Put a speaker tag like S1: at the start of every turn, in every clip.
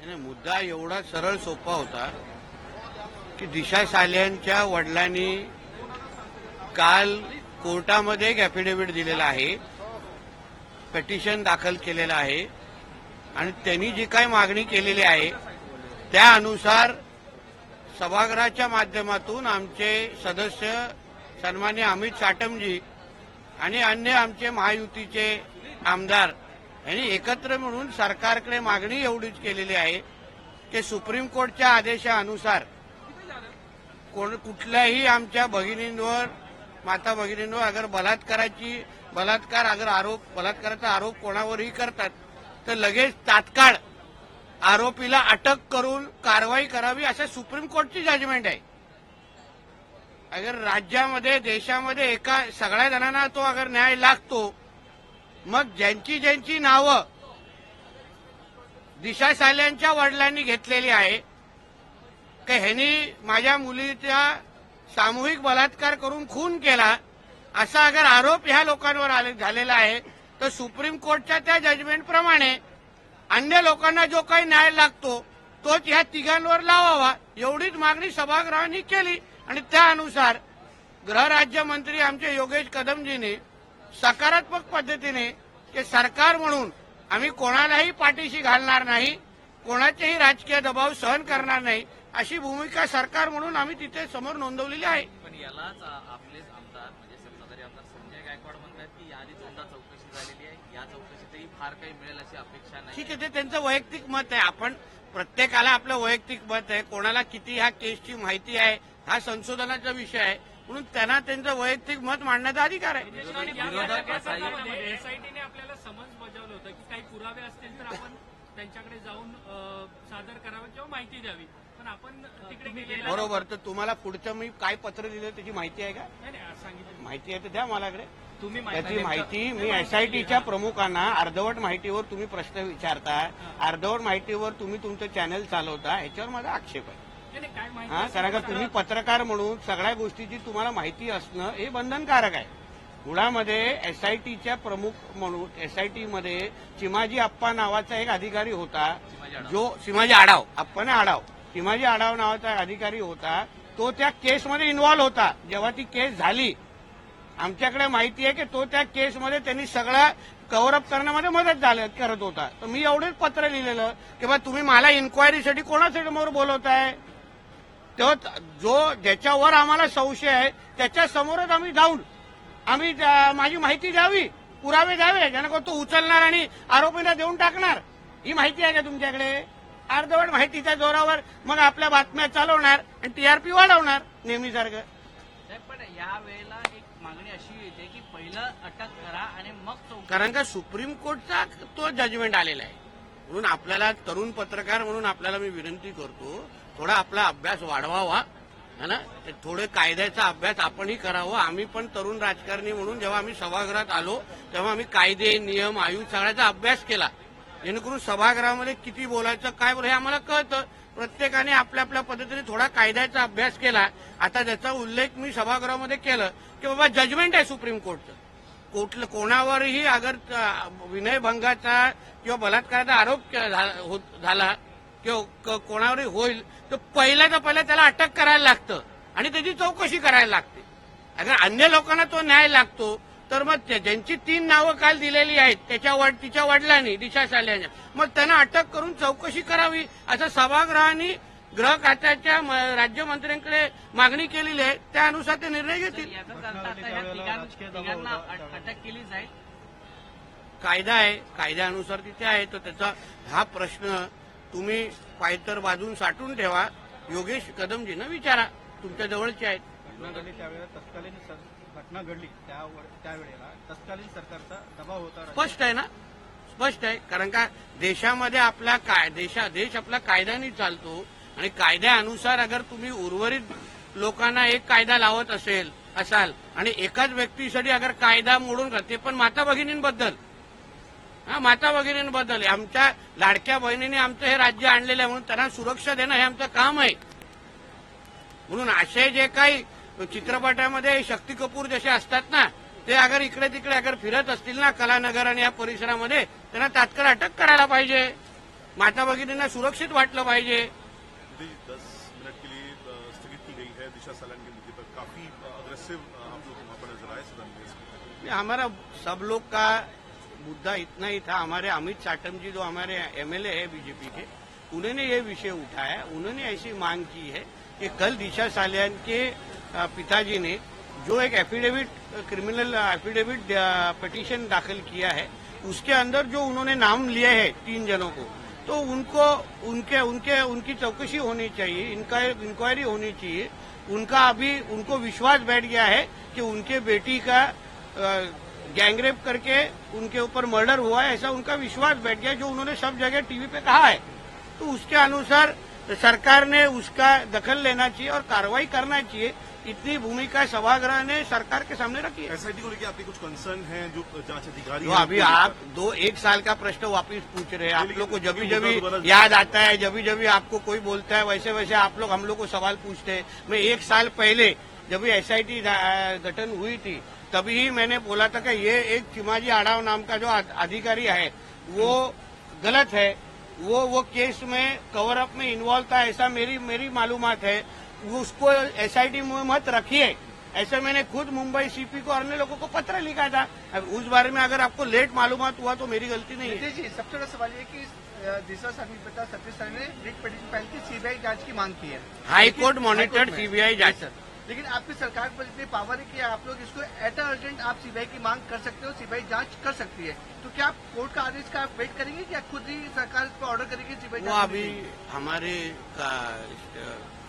S1: आणि मुद्दा एवढा सरळ सोपा होता की दिशा साल्यांच्या वडिलांनी काल कोर्टामध्ये एक ॲफिडेव्हिट दिलेला आहे, पिटिशन दाखल केलेलं आहे आणि त्यांनी जी काही मागणी केलेली आहे त्या अनुसार सभागृहाच्या माध्यमातून आमचे सदस्य सन्मान्य अमित साटमजी आणि अन्य आमचे महायुतीचे आमदार यांनी एकत्र मिळून सरकारकडे मागणी एवढीच केलेली आहे की सुप्रीम कोर्टच्या आदेशानुसार कुठल्याही आमच्या भगिनींवर, माता भगिनींवर अगर बलात्काराचा आरोप कोणावरही करतात तर लगेच तात्काळ आरोपीला अटक करून कारवाई करावी असं सुप्रीम कोर्टची जजमेंट आहे. अगर राज्यामध्ये देशामध्ये एका सगळ्या जणांना तो अगर न्याय लागतो, मग ज्यांची नावं दिशा साल्यांच्या वडिलांनी घेतलेली आहे की ह्यांनी माझ्या मुलीचा सामूहिक बलात्कार करून खून केला असा अगर आरोप ह्या लोकांवर झालेला आहे तर सुप्रीम कोर्टच्या त्या जजमेंटप्रमाणे अन्य लोकांना जो काही न्याय लागतो तोच ह्या तिघांवर लावावा एवढीच मागणी सभागृहाने केली. आणि त्या अनुसार गृहराज्यमंत्री आमचे योगेश कदमजींनी सकारात्मक पद्धतीने की सरकार म्हणून आम्ही कोणालाही पाठीशी घालणार नाही, कोणाचेही राजकीय दबाव सहन करणार नाही अशी भूमिका सरकार म्हणून आम्ही तिथे समोर नोंदवलेली आहे.
S2: पण यालाच आपलेच आमदार म्हणजे सत्ताधारी आमदार संजय गायकवाड म्हणतात की याआधीच एकदा चौकशी झालेली आहे, या चौकशीतही फार काही मिळेल अशी अपेक्षा नाही.
S1: ठीक आहे, ते त्यांचं वैयक्तिक मत आहे. आपण प्रत्येकाला आपलं वैयक्तिक मत आहे, कोणाला किती ह्या केसची माहिती आहे हा संशोधनाचा विषय आहे, म्हणून त्यांना त्यांचं वैयक्तिक मत मांडण्याचा अधिकार आहे.
S3: एसआयटीने आपल्याला समन्स बजावलं होतं की काही पुरावे असतील तर आपण त्यांच्याकडे जाऊन सादर करावे किंवा माहिती द्यावी, पण आपण तिकडे गेलेला
S1: बरोबर. तर तुम्हाला पुढचं मी काय पत्र दिलं त्याची माहिती आहे का?
S3: नाही सांगितलं
S1: माहिती आहे तर द्या माझ्याकडे.
S3: तुम्ही
S1: त्याची माहिती मी एसआयटीच्या प्रमुखांना अर्धवट माहितीवर तुम्ही प्रश्न विचारता, अर्धवट माहितीवर तुम्ही तुमचं चॅनल चालवता, ह्याच्यावर माझा आक्षेप आहे.
S3: काय माहिती
S1: हा, कारण का तुम्ही पत्रकार म्हणून सगळ्या गोष्टीची तुम्हाला माहिती असणं हे बंधनकारक आहे. मुळामध्ये एसआयटीच्या प्रमुख म्हणून एसआयटीमध्ये चिमाजी आप्पा नावाचा एक अधिकारी होता, जो चिमाजी आढाव चिमाजी आढाव नावाचा एक अधिकारी होता, तो त्या केसमध्ये इन्व्हॉल्व होता. जेव्हा ती केस झाली आमच्याकडे माहिती आहे की तो त्या केसमध्ये त्यांनी सगळा कव्हरअप करण्यामध्ये मदत करत होता. तर मी एवढेच पत्र लिहिलेलं की बा तुम्ही मला इन्क्वायरीसाठी कोणासमोर बोलवताय, तो जो ज्याच्यावर आम्हाला संशय आहे त्याच्या समोरच आम्ही जाऊन माझी माहिती द्यावी, पुरावे द्यावे, जेणेकरून तो उचलणार आणि आरोपीला देऊन टाकणार. ही माहिती आहे का तुमच्याकडे? अर्धवट माहितीच्या जोरावर मग आपल्या बातम्या चालवणार आणि टीआरपी वाढवणार नेहमीसारखं.
S2: पण या वेळेला एक मागणी अशी येते की पहिलं अटक करा आणि मग चौकशी.
S1: कारण का सुप्रीम कोर्टचा तो जजमेंट आलेला आहे, म्हणून आपल्याला तरुण पत्रकार म्हणून आपल्याला मी विनंती करतो थोडा आपला अभ्यास वाढवावा है ना. थोडे कायद्याचा अभ्यास आपणही करावा. आम्ही पण तरुण राजकारणी म्हणून जेव्हा आम्ही सभागृहात आलो तेव्हा आम्ही कायदे, नियम, आयोग सगळ्याचा अभ्यास केला, जेणेकरून सभागृहामध्ये किती बोलायचं, काय बोलायचं हे आम्हाला कळतं. प्रत्येकाने आपल्या आपल्या पद्धतीने थोडा कायद्याचा अभ्यास केला. आता त्याचा उल्लेख मी सभागृहामध्ये केलं की बाबा जजमेंट आहे सुप्रीम कोर्टचं, कोणावरही अगर विनयभंगाचा किंवा बलात्काराचा आरोप झाला किंवा कोणावरही होईल तर पहिल्या त्याला अटक करायला लागतं आणि त्याची चौकशी करायला लागते. अगर अन्य लोकांना तो न्याय लागतो तर मग ज्यांची 3 नावं काल दिलेली आहेत तिच्या वडिलांनी दिशा साल्यांच्या, मग त्यांना अटक करून चौकशी करावी असं सभागृहाने गृह खात्याच्या राज्यमंत्र्यांकडे मागणी केलेली आहे. त्यानुसार ते निर्णय घेतील.
S2: तिघांना अटक केली जाईल.
S1: कायदा आहे, कायद्यानुसार तिथे आहे. तर त्याचा हा प्रश्न तुम्ही पायतर बाजून साठवून ठेवा, योगेश कदमजींना विचारा, तुमच्या जवळचे आहेत.
S4: त्यावेळेला तत्कालीन घटना घडली त्यावेळेला तत्कालीन सरकारचा दबाव होता.
S1: स्पष्ट आहे ना, स्पष्ट आहे. कारण का देशामध्ये देश आपला कायद्याने चालतो आणि कायद्यानुसार अगर तुम्ही उर्वरित लोकांना एक कायदा लावत असाल आणि एकाच व्यक्तीसाठी अगर कायदा मोडून ते पण माता भगिनींबद्दल आमच्या लाडक्या बहिणीने आमचं हे राज्य आणलेलं आहे, म्हणून त्यांना सुरक्षा देणं हे आमचं काम आहे. म्हणून असे जे काही चित्रपटामध्ये शक्ती कपूर जसे असतात ना, ते अगर इकडे तिकडे अगर फिरत असतील ना कलानगर आणि या परिसरामध्ये, त्यांना तात्काळ अटक करायला पाहिजे. माता भगिनींना सुरक्षित वाटलं पाहिजे.
S5: जी 10 मिनट के लिए स्थगित की गई है दिशा सालन के मुद्दे पर. काफी अग्रेसिव आप लोग वहां पर नजर आए सदन में.
S1: हमारा सब लोग का मुद्दा इतना ही था. हमारे अमित चाटम जी जो हमारे एमएलए है बीजेपी के, उन्होंने ये विषय उठाया. उन्होंने ऐसी मांग की है कि कल दिशा सालियान के पिताजी ने जो एक एफिडेविट क्रिमिनल एफिडेविट पिटीशन दाखिल किया है, उसके अंदर जो उन्होंने नाम लिए हैं 3 जनों को, तो उनको उनकी चौकसी होनी चाहिए, इंक्वायरी होनी चाहिए. उनको विश्वास बैठ गया है कि उनके बेटी का गैंगरेप करके उनके ऊपर मर्डर हुआ है, ऐसा उनका विश्वास बैठ गया, जो उन्होंने सब जगह टीवी पे कहा है. तो उसके अनुसार सरकार ने उसका दखल लेना चाहिए और कार्रवाई करना चाहिए. इतनी भूमिका सभागृह ने सरकार के सामने रखी है.
S5: एसआईटी को लेकर आपके कुछ कंसर्न हैं जो जांच अधिकारी
S1: तो
S5: हैं,
S1: अभी
S5: उनको
S1: आप 1 साल का प्रश्न वापिस पूछ रहे हैं. आप लोग को जब जब याद आता है, जब आपको कोई बोलता है, वैसे वैसे आप लोग हम लोग को सवाल पूछते हैं. मैं 1 साल पहले जब एसआईटी गठन हुई थी, तभी ही मैंने बोला था कि ये एक चिमाजी आड़ाव नाम का जो अधिकारी है वो गलत है. वो केस में कवर अप में इन्वॉल्व था, ऐसा मेरी मालूमात है. उसको एसआईटी में मत रखिए, ऐसे मैंने खुद मुंबई सीपी को और अन्य लोगों को पत्र लिखा था. अब उस बारे में अगर आपको लेट मालूमात हुआ तो मेरी गलती नहीं है.
S4: नितेश जी, सबसे बड़ा सवाल ये है कि दिशा साली पिता सतीश साली ने रिट पिटीशन फाइल की सीबीआई जांच की मांग की है.
S1: हाई कोर्ट मॉनिटर्ड
S4: हाईकोर्ट में।
S1: सीबीआई जांच.
S4: लेकिन आपकी सरकार पर इतनी पावर है कि आप लोग इसको एट अर्जेंट आप सीबीआई की मांग कर सकते हो, सीबीआई जांच कर सकती है. तो क्या आप कोर्ट का आदेश का आप वेट करेंगे कि खुद ही सरकार इस पर ऑर्डर करेगी सीबीआई
S1: वो अभी हमारे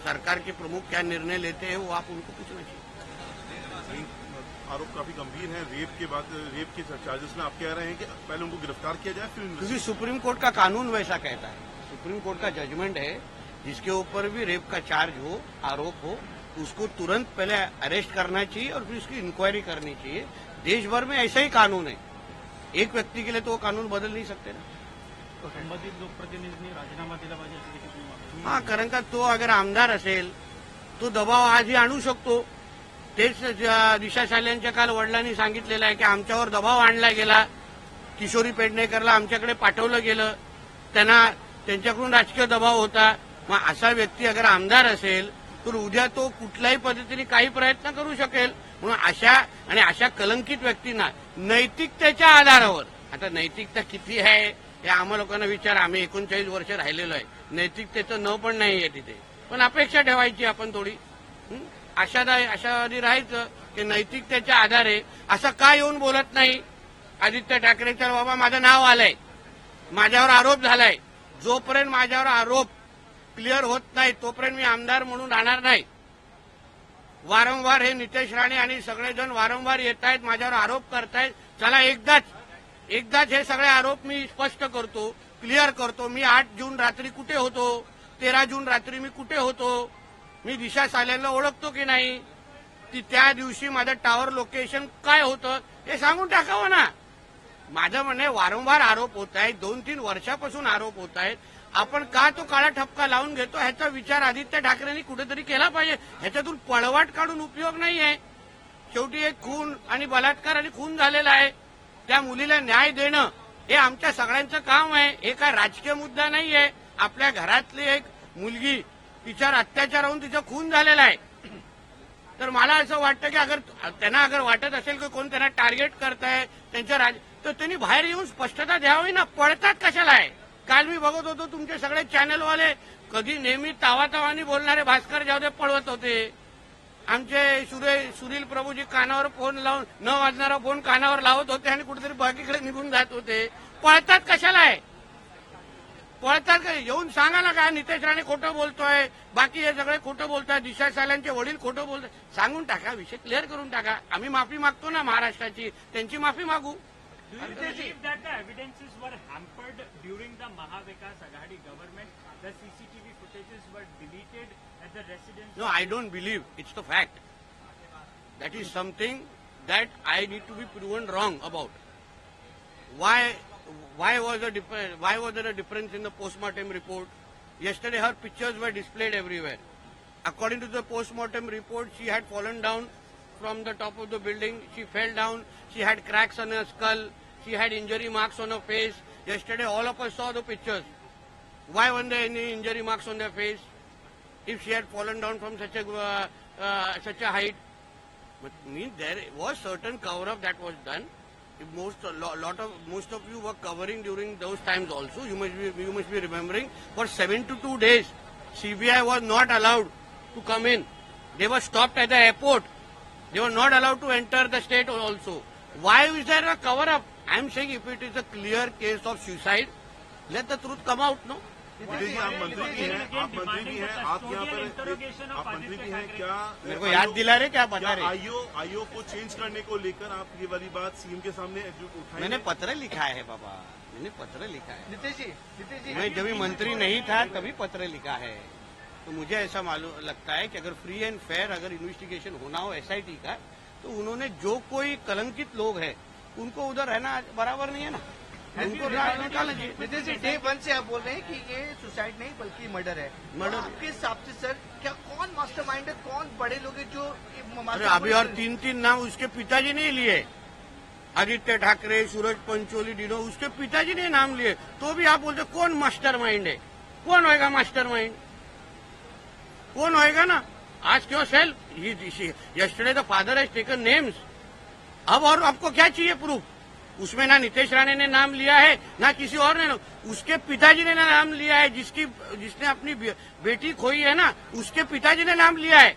S1: सरकार के प्रमुख क्या निर्णय लेते हैं वो आप उनको पूछना चाहिए.
S5: आरोप काफी गंभीर है. रेप के चार्जेस में आप कह रहे हैं कि पहले उनको गिरफ्तार किया जाए फिर
S1: क्योंकि सुप्रीम कोर्ट का कानून वैसा कहता है. सुप्रीम कोर्ट का जजमेंट है, जिसके ऊपर भी रेप का चार्ज हो, आरोप हो, उसको तुरंत पहले अरेस्ट करना चाहिए और फिर उसकी इंक्वायरी करनी चाहिए. देश भर में ऐसा ही कानून है. एक व्यक्ति के लिए तो वो कानून बदल नहीं सकते ना.
S4: तो संबंधित लोकप्रतिनिधींनी राजीनामा दिला पाहिजे अशी देखील तुम्ही मागणी.
S1: हा, कारण का तो अगर आमदार असेल तो दबाव आजही आणू शकतो. तेच दिशा सालियांच्या काल वडिलांनी सांगितलेलं आहे की आमच्यावर दबाव आणला गेला, किशोरी पेडणेकरला आमच्याकडे पाठवलं गेलं, त्यांच्याकडून राजकीय दबाव होता. मग असा व्यक्ती अगर आमदार असेल तर उद्या तो कुठल्याही पद्धतीने काही प्रयत्न करू शकेल. म्हणून अशा कलंकित व्यक्तींना नैतिकतेच्या आधारावर, आता नैतिकता किती आहे हे आम्हा लोकांना विचार, आम्ही 39 वर्ष राहिलेलो आहे, नैतिकतेचं न पण नाही आहे तिथे, पण अपेक्षा ठेवायची आपण थोडी. आशावादी राहायचं की नैतिकतेच्या आधारे असं का येऊन बोलत नाही. आदित्य ठाकरेच्या बाबा माझं नाव आलंय, माझ्यावर आरोप झालाय, जोपर्यंत माझ्यावर आरोप क्लिअर होत नाही तोपर्यंत मी आमदार म्हणून राहणार नाही. वारंवार हे नितेश राणे आणि सगळेजण वारंवार येत आहेत, माझ्यावर आरोप करतायत. चला एकदाच हे सगळे आरोप मी स्पष्ट करतो, क्लिअर करतो. मी 8 जून रात्री कुठे होतो, 13 जून रात्री मी कुठे होतो, मी दिशा साल्यांना ओळखतो की नाही, त्या दिवशी माझं टॉवर लोकेशन काय होतं हे सांगून टाकावं ना. माझं म्हणणे वारंवार आरोप होत आहेत, 2-3 वर्षापासून आरोप होत आहेत. आपण का तो काळा ठपका लावून घेतो ह्याचा विचार आदित्य ठाकरेंनी कुठेतरी केला पाहिजे. ह्याच्यातून पळवाट काढून उपयोग नाहीये. शेवटी एक खून आणि बलात्कार आणि खून झालेला आहे, त्या मुलीला न्याय देणं हे आमच्या सगळ्यांचं काम आहे. हे काय राजकीय मुद्दा नाहीये. आपल्या घरातली एक मुलगी, तिच्यावर अत्याचार होऊन तिचा खून झालेला आहे. तर मला असं वाटतं की त्यांना वाटत असेल की कोण त्यांना टार्गेट करताय तर त्यांनी बाहेर येऊन स्पष्टता द्यावी ना. पळतात कशाला आहे. काल मी बघत होतो तुमचे सगळे चॅनलवाले कधी नेहमी तावातावानी बोलणारे भास्कर जावदे पळवत होते. आमचे सुनील प्रभूजी कानावर फोन लावून न वाजणारा फोन कानावर लावत होते आणि कुठेतरी बाकीकडे निघून जात होते. पळतात कशाला आहे. पळतात का. येऊन सांगा ना का नितेश राणे खोटं बोलतोय, बाकी हे सगळे खोटं बोलतात, दिशा साल्यांचे वडील खोटं बोलतात, सांगून टाका, विषय क्लिअर करून टाका. आम्ही माफी मागतो ना महाराष्ट्राची, त्यांची माफी मागू.
S3: Do you believe that the evidences were hampered during the Mahavikas Aghadi government? The CCTV footages were deleted at the residence.
S1: No, I don't believe. It's the fact. That is something that I need to be proven wrong about. Why was there a difference in the postmortem report? Yesterday her pictures were displayed everywhere. According to the postmortem report, she had fallen down from the top of the building. She fell down. She had cracks on her skull. She had injury marks on her face. Yesterday all of us saw the pictures. Why weren't there any injury marks on their face? If she had fallen down from such a height, but means there was certain cover up that was done. If most of you were covering during those times also. You must be remembering for 72 days, CBI was not allowed to come in. They were stopped at the airport. They were not allowed to enter the state also. Why is there a cover up? I am saying if it is a clear case of suicide, let the truth come out, no?
S5: Nitesh जी, आप मंत्री भी हैं, आप यहाँ पर आप मंत्री भी हैं, क्या
S1: मेरे को याद दिला रहे क्या बता रहे?
S5: आईओ को चेंज करने को लेकर आप ये वाली बात सीएम के सामने उठाई?
S1: मैंने पत्र लिखा है बाबा, मैंने पत्र लिखा है।
S4: नितेश जी
S1: मैं जब मंत्री नहीं था तभी पत्र लिखा है। तो मुझे ऐसा मालूम लगता है कि अगर फ्री एंड फेयर अगर इन्वेस्टिगेशन होना हो एसआईटी का, तो उन्होंने जो कोई कलंकित लोग हैं उनको उधर रहना बराबर नहीं है ना, उनको निकालना चाहिए।
S4: नितेश जी, डे 1 से आप बोल रहे हैं कि ये सुसाइड नहीं बल्कि मर्डर है।
S1: मर्डर।
S4: आपके हिसाब से सर क्या कौन मास्टरमाइंड है, कौन बड़े लोग हैं जो
S1: अरे अभी और 3 नाम उसके पिताजी ने लिए, आदित्य ठाकरे, सूरज पंचोली, डिनो, उसके पिताजी ने नाम लिए, तो भी आप बोलते कौन मास्टरमाइंड है? कौन होएगा मास्टरमाइंड? कौन होएगा ना? आज क्यों सेल yesterday the father has taken names. अब और आपको क्या चाहिए प्रूफ? उसमें ना नितेश राणे ने नाम लिया है ना किसी और ने, उसके पिताजी ने नाम लिया है, जिसने अपनी बेटी खोई है ना, उसके पिताजी ने नाम लिया है।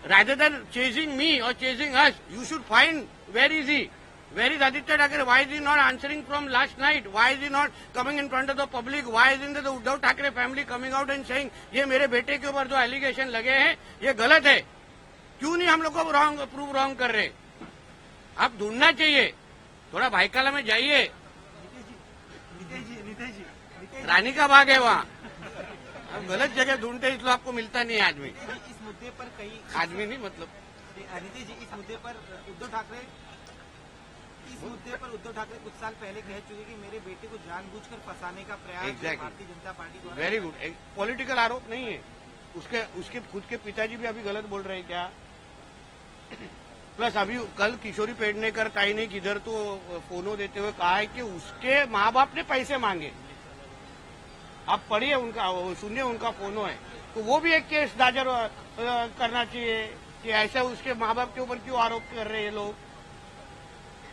S1: रादर देन चेजिंग मी और chasing us, you should find where is he, where is Aaditya Thackeray, why is he not answering from last night, why is he not coming in front of the public, why is in the Uddhav Thackeray family coming out and saying ये मेरे बेटे के ऊपर जो allegation लगे हैं ये गलत है। क्यों नहीं हम लोग को रॉन्ग कर रहे? आप ढूंढना चाहिए, थोड़ा भाईकाला में जाइए, रानी का बाग है वहाँ। अब गलत जगह ढूंढते इसलिए आपको मिलता नहीं है आदमी।
S6: इस मुद्दे पर कई
S1: आदमी नहीं मतलब
S6: नीतीश जी, इस मुद्दे पर उद्धव ठाकरे कुछ साल पहले कह चुके कि मेरे बेटे को जानबूझकर फंसाने का प्रयास
S1: Exactly.
S6: भारतीय जनता पार्टी द्वारा।
S1: वेरी गुड, पॉलिटिकल आरोप नहीं है। उसके खुद के पिताजी भी अभी गलत बोल रहे हैं क्या? प्लस अभी कल किशोरी पेडनेकर ताई ने किधर तो फोनो देते हुए कहा है कि उसके माँ बाप ने पैसे मांगे। आप पढ़िए उनका, सुनिए उनका फोनो है, तो वो भी एक केस दायर करना चाहिए कि ऐसा उसके माँ बाप के ऊपर क्यों आरोप कर रहे हैं लोग।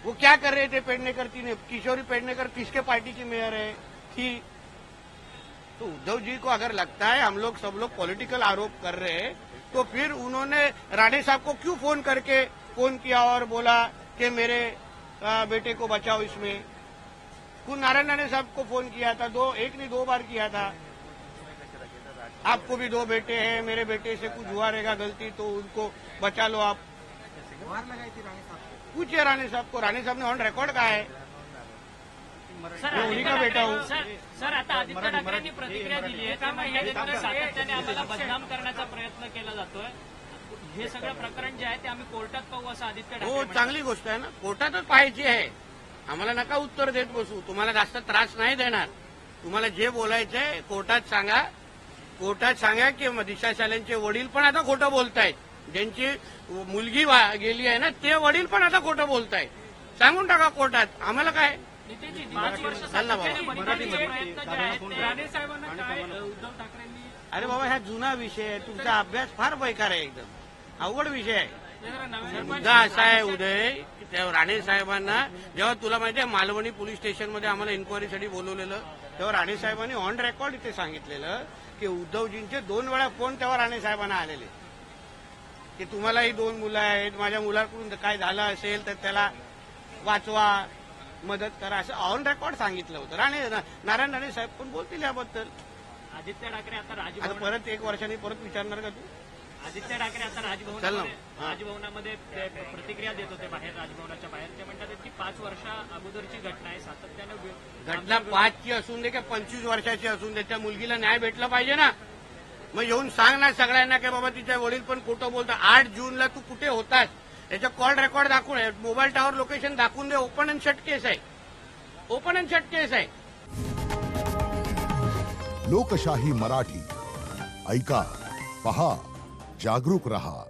S1: वो क्या कर रहे थे पेडनेकर थी ने? किशोरी पेडनेकर किसके पार्टी की मेयर है थी? तो उद्धव जी को अगर लगता है हम लोग सब लोग पॉलिटिकल आरोप कर रहे हैं, तो फिर उन्होंने राणे साहब को क्यों फोन किया और बोला कि मेरे बेटे को बचाओ इसमें? खुद नारायण राणे साहब को फोन किया था, एक नहीं 2 बार किया था। आपको भी 2 बेटे हैं, मेरे बेटे से कुछ हुआ रहेगा गलती तो उनको बचा लो आप।
S6: गुहार लगाई थी राणे साहब को।
S1: पूछिए राणे साहब को, राणे साहब ने ऑन रिकॉर्ड कहा है,
S3: सर
S1: मैं उन्हीं का बेटा हूँ।
S3: सर आता आदित्य ठाकरेंनी प्रतिक्रिया दिली आहे का याच्यातून सातत्याने आम्हाला बदनाम करण्याचा प्रयत्न केला जातोय, हे सगळं प्रकरण जे आहे ते आम्ही कोर्टात पाहू असं आदित्य ठाकरे
S1: हो,
S3: म्हणतात.
S1: चांगली गोष्ट आहे ना, कोर्टातच पाहायची आहे। आम्हाला नका उत्तर देत बसू, तुम्हाला जास्त त्रास नाही देणार। तुम्हाला जे बोलायचंय कोर्टात सांगा की दिशा सालेंचे वडील पण आता खोटं बोलतायत, ज्यांची मुलगी गेली आहे ना ते वडील पण आता खोटं बोलतायत, सांगून टाका कोर्टात, आम्हाला काय।
S3: नितीनजी 5 वर्ष
S1: चाल ना
S3: सातत्याने
S1: बाबा।
S3: बनवण्याचे प्रयत्न जे आहेत ते राणे साहेबांना काय उद्धव ठाकरेंनी
S1: अरे बाबा हा जुना विषय आहे, तुमचा अभ्यास फार बेकार आहे, एकदम अवघड विषय आहे।
S3: जरा नवीन
S1: मुद्दा असा आहे उदय की त्या राणे साहेबांना जेव्हा तुला माहिती आहे मालवणी पोलीस स्टेशनमध्ये आम्हाला इन्क्वायरीसाठी बोलवलेलं, तेव्हा राणे साहेबांनी ऑन रेकॉर्ड इथे सांगितलेलं की उद्धवजींचे 2 वेळा फोन तेव्हा राणे साहेबांना आलेले की तुम्हालाही 2 मुलं आहेत, माझ्या मुलाकडून काय झालं असेल तर त्याला वाचवा, मदत करा, असं ऑन रेकॉर्ड सांगितलं होतं। नारायण राणे साहेब पण बोलतील याबद्दल।
S3: आदित्य ठाकरे आता
S1: आता
S3: राजभवन
S1: परत 1 वर्षांनी परत विचारणार का तू?
S3: आदित्य ठाकरे आता
S1: चल ना.
S3: राजभवनामध्ये ते प्रतिक्रिया देत होते बाहेर, राजभवनाच्या बाहेर ते म्हणतात की 5 वर्षा अगोदरची घटना आहे, सातत्याने
S1: घटना 5ची असून दे का 25 वर्षाची असून दे, त्या मुलगीला न्याय भेटला पाहिजे ना। मग येऊन सांग ना सगळ्यांना की बाबा तिच्या वडील पण खोटं बोलतात। 8 जूनला तू कुठे होतास याचा कॉल रेकॉर्ड दाखवून, मोबाईल टावर लोकेशन दाखवून दे। ओपन अँड शट केस आहे, ओपन अँड शट केस आहे।
S7: लोकशाही मराठी ऐका, पहा, जागरूक रहा।